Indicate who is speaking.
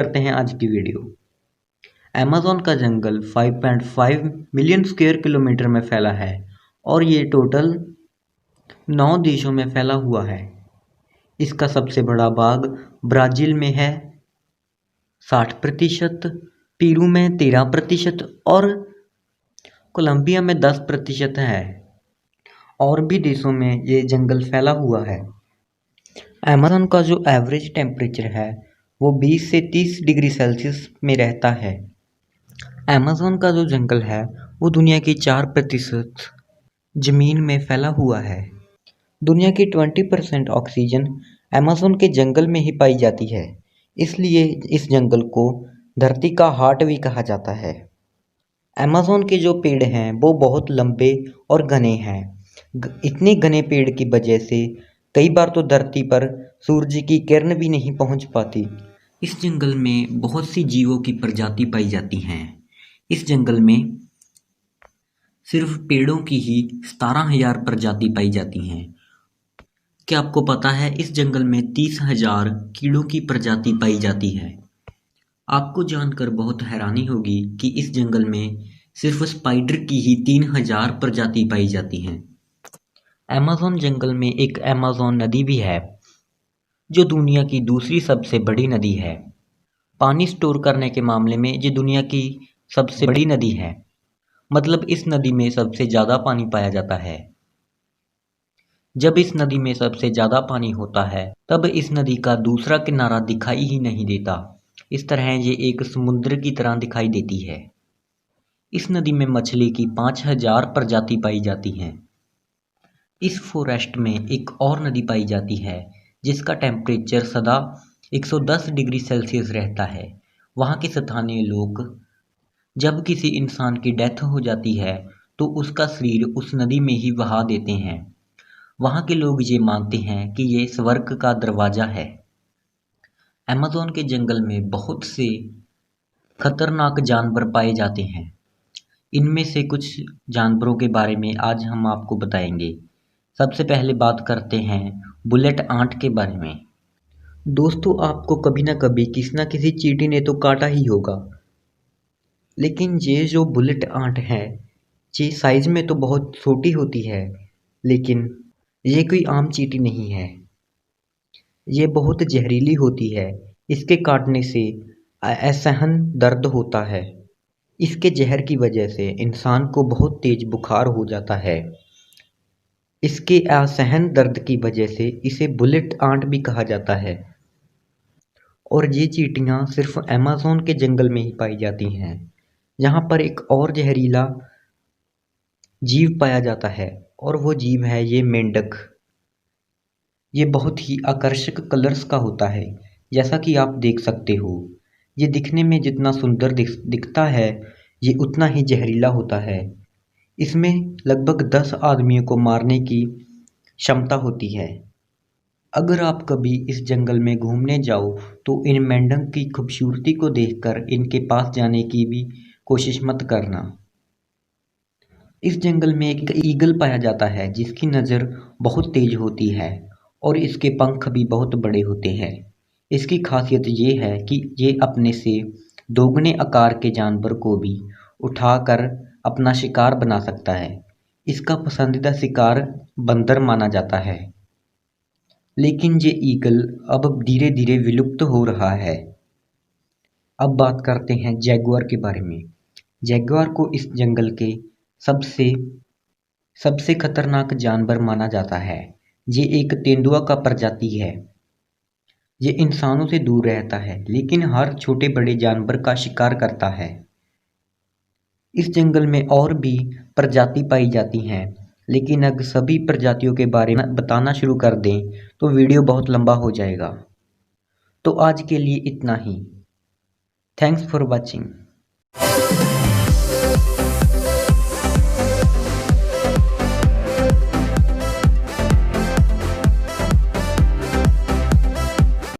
Speaker 1: करते हैं आज की वीडियो। अमेज़न का जंगल 5.5 मिलियन स्क्वायर किलोमीटर में फैला है और ये टोटल 9 देशों में फैला हुआ है। इसका सबसे बड़ा भाग ब्राज़ील में है 60%, पेरू में 13% और कोलंबिया में 10% है। और भी देशों में ये जंगल फैला हुआ है। अमेज़न का जो एवरेज टेम्परेचर है वो 20 से 30 डिग्री सेल्सियस में रहता है। अमेज़न का जो जंगल है वो दुनिया की 4% ज़मीन में फैला हुआ है। दुनिया की 20% ऑक्सीजन अमेज़न के जंगल में ही पाई जाती है, इसलिए इस जंगल को धरती का हार्ट भी कहा जाता है। अमेज़न के जो पेड़ हैं वो बहुत लंबे और घने हैं। इतने घने पेड़ की वजह से कई बार तो धरती पर सूरज की किरण भी नहीं पहुंच पाती। इस जंगल में बहुत सी जीवों की प्रजाति पाई जाती हैं। इस जंगल में सिर्फ पेड़ों की ही 17,000 प्रजाति पाई जाती हैं। क्या आपको पता है इस जंगल में 30,000 कीड़ों की प्रजाति पाई जाती है। आपको जानकर बहुत हैरानी होगी कि इस जंगल में सिर्फ स्पाइडर की ही 3,000 प्रजाति पाई जाती हैं। अमेज़न जंगल में एक अमेज़न नदी भी है जो दुनिया की दूसरी सबसे बड़ी नदी है। पानी स्टोर करने के मामले में ये दुनिया की सबसे बड़ी नदी है। मतलब इस नदी में सबसे ज़्यादा पानी पाया जाता है। जब इस नदी में सबसे ज़्यादा पानी होता है तब इस नदी का दूसरा किनारा दिखाई ही नहीं देता। इस तरह ये एक समुद्र की तरह दिखाई देती है। इस नदी में मछली की 5,000 प्रजाति पाई जाती हैं। इस फॉरेस्ट में एक और नदी पाई जाती है जिसका टेम्परेचर सदा 110 डिग्री सेल्सियस रहता है। वहाँ के स्थानीय लोग जब किसी इंसान की डेथ हो जाती है तो उसका शरीर उस नदी में ही बहा देते हैं। वहाँ के लोग ये मानते हैं कि ये स्वर्ग का दरवाज़ा है। अमेज़न के जंगल में बहुत से खतरनाक जानवर पाए जाते हैं। इनमें से कुछ जानवरों के बारे में आज हम आपको बताएंगे। सबसे पहले बात करते हैं बुलेट आंट के बारे में। दोस्तों, आपको कभी ना कभी किसी ना किसी चींटी ने तो काटा ही होगा, लेकिन ये जो बुलेट आंट है ये साइज में तो बहुत छोटी होती है, लेकिन ये कोई आम चींटी नहीं है। ये बहुत जहरीली होती है। इसके काटने से असहन दर्द होता है। इसके जहर की वजह से इंसान को बहुत तेज बुखार हो जाता है। इसके असहन दर्द की वजह से इसे बुलेट आंट भी कहा जाता है। और ये चींटियाँ सिर्फ अमेज़न के जंगल में ही पाई जाती हैं। यहाँ पर एक और जहरीला जीव पाया जाता है और वो जीव है ये मेंढक। ये बहुत ही आकर्षक कलर्स का होता है, जैसा कि आप देख सकते हो। ये दिखने में जितना सुंदर दिखता है ये उतना ही जहरीला होता है। इसमें लगभग 10 आदमियों को मारने की क्षमता होती है। अगर आप कभी इस जंगल में घूमने जाओ तो इन मेंढक की खूबसूरती को देखकर इनके पास जाने की भी कोशिश मत करना। इस जंगल में एक ईगल पाया जाता है जिसकी नज़र बहुत तेज होती है और इसके पंख भी बहुत बड़े होते हैं। इसकी खासियत ये है कि ये अपने से दोगुने आकार के जानवर को भी उठाकर अपना शिकार बना सकता है। इसका पसंदीदा शिकार बंदर माना जाता है। लेकिन ये ईगल अब धीरे धीरे विलुप्त हो रहा है। अब बात करते हैं जैगुआर के बारे में। जैगुआर को इस जंगल के सबसे खतरनाक जानवर माना जाता है। ये एक तेंदुआ का प्रजाति है। ये इंसानों से दूर रहता है लेकिन हर छोटे बड़े जानवर का शिकार करता है। इस जंगल में और भी प्रजाति पाई जाती हैं, लेकिन अगर सभी प्रजातियों के बारे में बताना शुरू कर दें तो वीडियो बहुत लंबा हो जाएगा। तो आज के लिए इतना ही। Thanks for watching.